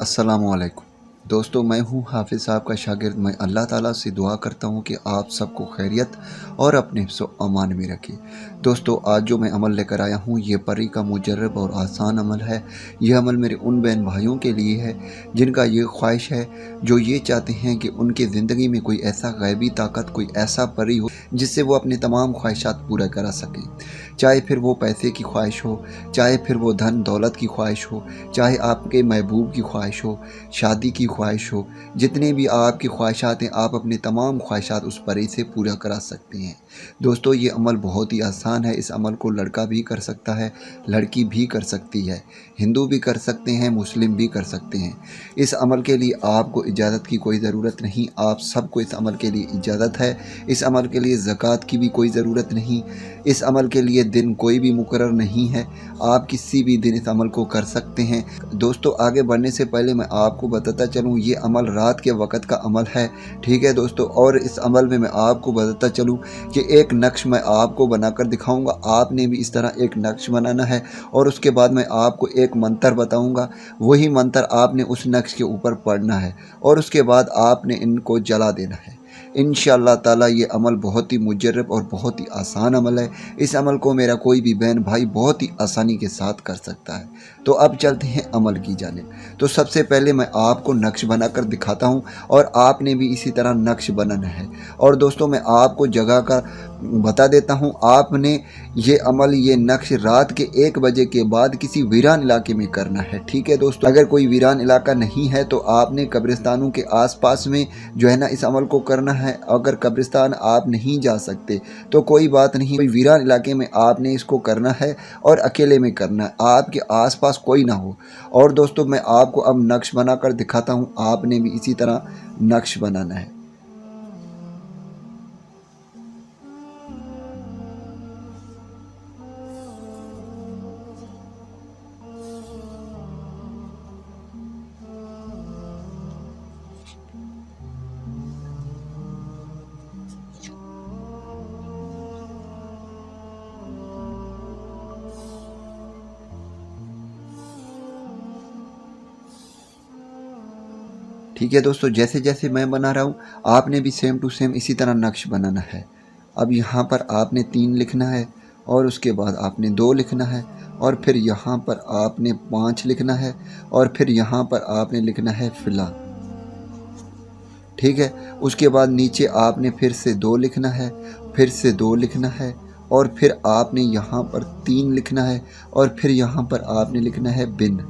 अस्सलाम वालेकुम दोस्तों, मैं हूं हाफिज़ साहब का शागिर्द। मैं अल्लाह ताला से दुआ करता हूं कि आप सबको खैरियत और अपने हिफ्ज़ व अमान में रखें। दोस्तों, आज जो मैं अमल लेकर आया हूं ये परी का मुजर्रब और आसान अमल है। यह अमल मेरे उन बहन भाइयों के लिए है जिनका ये ख्वाहिश है, जो ये चाहते हैं कि उनकी ज़िंदगी में कोई ऐसा गैबी ताकत, कोई ऐसा परी हो जिससे वो अपने तमाम ख्वाहिशात पूरा करा सकें। चाहे फिर वो पैसे की ख्वाहिश हो, चाहे फिर वो धन दौलत की ख्वाहिश हो, चाहे आपके महबूब की ख्वाहिश हो, शादी की ख्वाहिश हो, जितने भी आपकी ख्वाहिशात हैं, आप अपने तमाम ख्वाहिशात उस परी से पूरा करा सकते हैं। दोस्तों, ये अमल बहुत ही आसान है। इस अमल को लड़का भी कर सकता है, लड़की भी कर सकती है, हिंदू भी कर सकते हैं, मुस्लिम भी कर सकते हैं। इस अमल के लिए आपको इजाज़त की कोई ज़रूरत नहीं। आप सबको इस अमल के लिए इजाज़त है। इस अमल के लिए ज़कात की भी कोई ज़रूरत नहीं। इस अमल के लिए दिन कोई भी मुकर्रर नहीं है। आप किसी भी दिन इस अमल को कर सकते हैं। दोस्तों, आगे बढ़ने से पहले मैं आपको बताता चलूँ, ये अमल रात के वक़्त का अमल है। ठीक है दोस्तों, और इस अमल में मैं आपको बताता चलूँ कि एक नक्श मैं आपको बनाकर दिखाऊंगा। आपने भी इस तरह एक नक्श बनाना है और उसके बाद मैं आपको एक मंत्र बताऊंगा। वही मंत्र आपने उस नक्श के ऊपर पढ़ना है और उसके बाद आपने इनको जला देना है। इंशाअल्लाह ताला ये अमल बहुत ही मुजर्रब और बहुत ही आसान अमल है। इस अमल को मेरा कोई भी बहन भाई बहुत ही आसानी के साथ कर सकता है। तो अब चलते हैं अमल की जानिब। तो सबसे पहले मैं आपको नक्श बनाकर दिखाता हूं और आपने भी इसी तरह नक्श बनाना है। और दोस्तों, मैं आपको जगह का बता देता हूं। आपने ये अमल, ये नक्श रात के 1 बजे के बाद किसी वीरान इलाके में करना है। ठीक है दोस्तों, अगर कोई वीरान इलाका नहीं है तो आपने कब्रिस्तानों के आसपास में जो है ना इस अमल को करना है। अगर कब्रिस्तान आप नहीं जा सकते तो कोई बात नहीं, कोई वीरान इलाके में आपने इसको करना है और अकेले में करना है, आपके आसपास कोई ना हो। और दोस्तों, मैं आपको अब नक्श बनाकर दिखाता हूँ। आपने भी इसी तरह नक्श बनाना है। ठीक है दोस्तों, जैसे जैसे मैं बना रहा हूँ आपने भी सेम टू सेम इसी तरह नक्श बनाना है। अब यहाँ पर आपने 3 लिखना है और उसके बाद आपने 2 लिखना है और फिर यहाँ पर आपने 5 लिखना है और फिर यहाँ पर आपने लिखना है फ़िला। ठीक है, उसके बाद नीचे आपने फिर से 2 लिखना है, फिर से 2 लिखना है और फिर आपने यहाँ पर 3 लिखना है और फिर यहाँ पर आपने लिखना है बिन।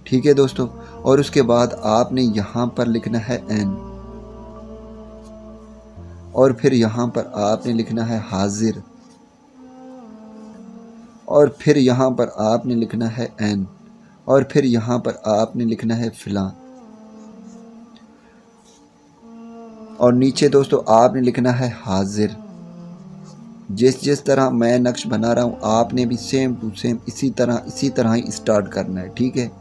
ठीक है दोस्तों, और उसके बाद आपने यहाँ पर लिखना है एन और फिर यहाँ पर आपने लिखना है हाजिर और फिर यहाँ पर आपने लिखना है एन और फिर यहाँ पर आपने लिखना है फिला। और नीचे दोस्तों आपने लिखना है हाजिर। जिस तरह मैं नक्श बना रहा हूँ आपने भी सेम टू सेम इसी तरह ही स्टार्ट करना है। ठीक है,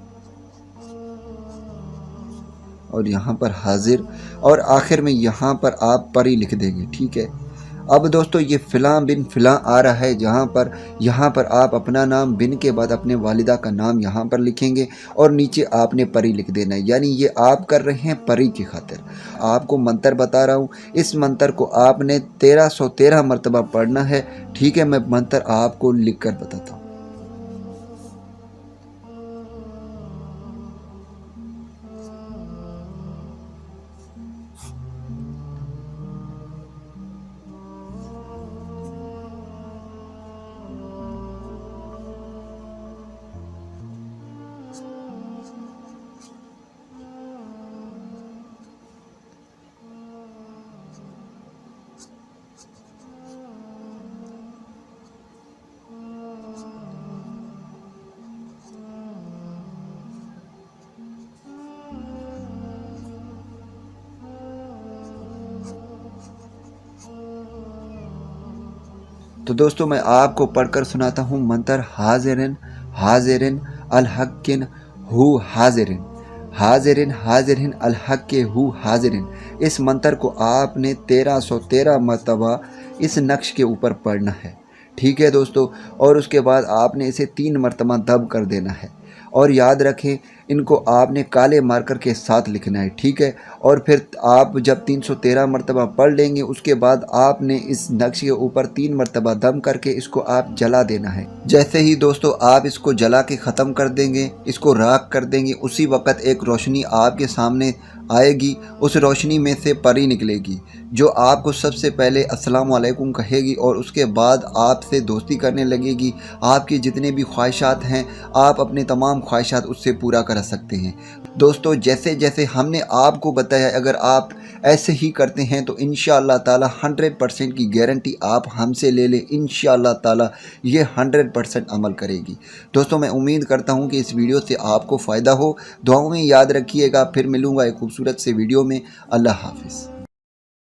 और यहाँ पर हाजिर और आखिर में यहाँ पर आप परी लिख देंगे। ठीक है, अब दोस्तों ये फ़िला बिन फ़िला आ रहा है यहाँ पर आप अपना नाम, बिन के बाद अपने वालिदा का नाम यहाँ पर लिखेंगे और नीचे आपने परी लिख देना है। यानी ये आप कर रहे हैं परी की खातिर। आपको मंत्र बता रहा हूँ, इस मंत्र को आपने 1313 मरतबा पढ़ना है। ठीक है, मैं मंत्र आपको लिख कर बताता हूँ। तो दोस्तों, मैं आपको पढ़कर सुनाता हूँ मंत्र। हाजिरिन हाजिरिन अल हक्किन हु हाजिरिन, हाजिरिन हाजिरिन अल हक्के हु हाजिरिन। इस मंत्र को आपने 1313 मरतबा इस नक्श के ऊपर पढ़ना है। ठीक है दोस्तों, और उसके बाद आपने इसे 3 मरतबा दब कर देना है। और याद रखें ان کو آپ نے کالے مارکر کے ساتھ لکھنا ہے، ٹھیک ہے؟ اور پھر آپ جب 313 مرتبہ پڑھ لیں گے اس کے بعد آپ نے اس نقش کے اوپر 3 مرتبہ دم کر کے اس کو آپ جلا دینا ہے۔ جیسے ہی دوستو آپ اس کو جلا کے ختم کر دیں گے، اس کو راکھ کر دیں گے، اسی وقت ایک روشنی آپ کے سامنے آئے گی۔ اس روشنی میں سے پری نکلے گی جو آپ کو سب سے پہلے السلام علیکم کہے گی اور اس کے بعد آپ سے دوستی کرنے لگے گی۔ آپ کی جتنے بھی خواہشات ہیں آپ اپنے تمام خواہشات اس سے پورا کر سکتے ہیں۔ دوستو جیسے جیسے ہم نے آپ کو بتایا اگر آپ ایسے ہی کرتے ہیں تو انشاءاللہ تعالی 100% کی گارنٹی آپ ہم سے لے لیں، انشاءاللہ تعالی یہ 100% عمل کرے گی۔ دوستو میں امید کرتا ہوں کہ اس ویڈیو سے آپ کو فائدہ ہو، دعاؤں میں یاد رکھیے گا۔ پھر ملوں گا ایک خوبصورت سے ویڈیو میں۔ اللہ حافظ۔